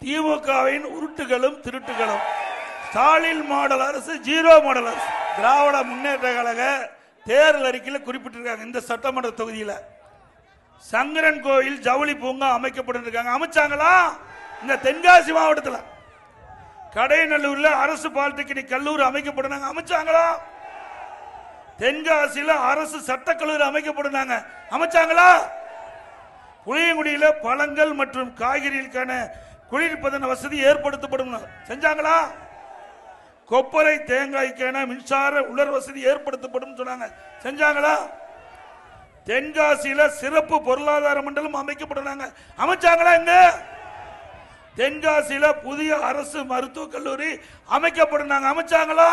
திமுகவின் உருட்டுகளும் திருட்டுகளும். ஸ்டாலின் மாடல் அரசு zero model அரசு. திராவிட முன்னேற்ற கழக தேர்தல் அறிக்கையில் குறிப்பிட்டிருக்காங்க. இந்த சட்டமன்ற தொகுதியில் சங்கரன் கோயில் ஜவுளி பூங்கா அமைக்கப்பட்டிருக்காங்க. அமைச்சாங்களா? இந்த தென்காசி மாவட்டத்தில் கடைநல்லூர்ல அரசு பாலிடெக்னிக் கல்லூரி அமைக்கப்பட்டாங்க. அமைச்சாங்களா? தென்காசியில அரசு சட்டக்கல்லூரி அமைக்கப்பட்டாங்க. அமைச்சாங்களா? புளியங்குடியில பழங்கள் மற்றும் காய்கறிகளுக்கான குளிர்பதன வசதி ஏற்படுத்தப்படும். செஞ்சாங்களா? கொப்பரை தேங்காய்க்கான மின்சார உலர் வசதி ஏற்படுத்தப்படும் சொன்னாங்க. செஞ்சாங்களா? தென்காசியில சிறப்பு பொருளாதார மண்டலம் அமைக்கப்பட்டாங்க. அமைச்சாங்களா? எங்க தென்காசியில புதிய அரசு மருத்துவக் கல்லூரி அமைக்கப்பட்டாங்க. அமைச்சாங்களா?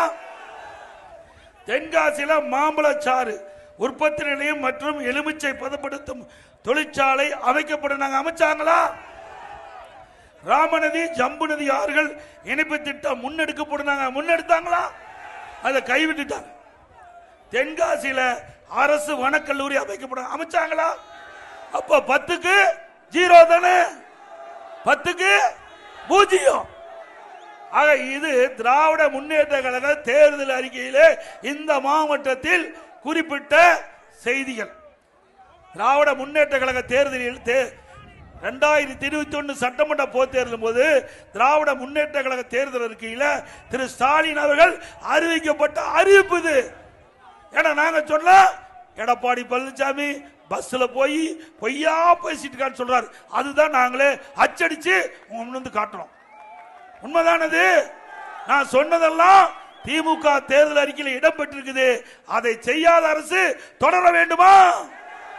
தென்காசியில மாம்பழச்சாறு உற்பத்தி நிலையம் மற்றும் எலுமிச்சை பதப்படுத்தும் தொழிற்சாலை அமைக்கப்பட்டாங்க. அமைச்சாங்களா? ராமநதி ஜம்பு நதி ஆறுகள் இணைப்பு திட்டம் முன்னெடுக்கப்பட்டாங்க. முன்னெடுத்தாங்களா? அதை கைவிட்டுட்டாங்க. தென்காசியில அரசு வனக்கல்லூரி அமைக்கப்பட. அமைச்சாங்களா? அப்ப 10க்கு 0 தானே, 10க்கு 0. ஆக இது திராவிட முன்னேற்ற கழக தேர்தல் அறிக்கையிலே இந்த மாவட்டத்தில் குறிப்பிட்ட செய்திகள். திராவிட முன்னேற்ற கழக தேர்தலில் 2021 சட்டமன்ற பொதுத் தேர்தலும் போது திராவிட முன்னேற்ற கழக தேர்தல் அறிக்கையில் திரு ஸ்டாலின் அவர்கள் அறிவிக்கப்பட்ட அறிவிப்பு இது. ஏன்னா நாங்க சொன்ன எடப்பாடி பழனிசாமி பஸ்ல போய் பொய்யா பேசிட்டு சொல்றாரு. அதுதான் நாங்களே அச்சடிச்சு முன்னு காட்டுறோம். உண்மைதானது? நான் சொன்னதெல்லாம் திமுக தேர்தல் அறிக்கையில் இடம்பெற்றிருக்குது. அதை செய்யாத அரசு தொடர வேண்டுமா?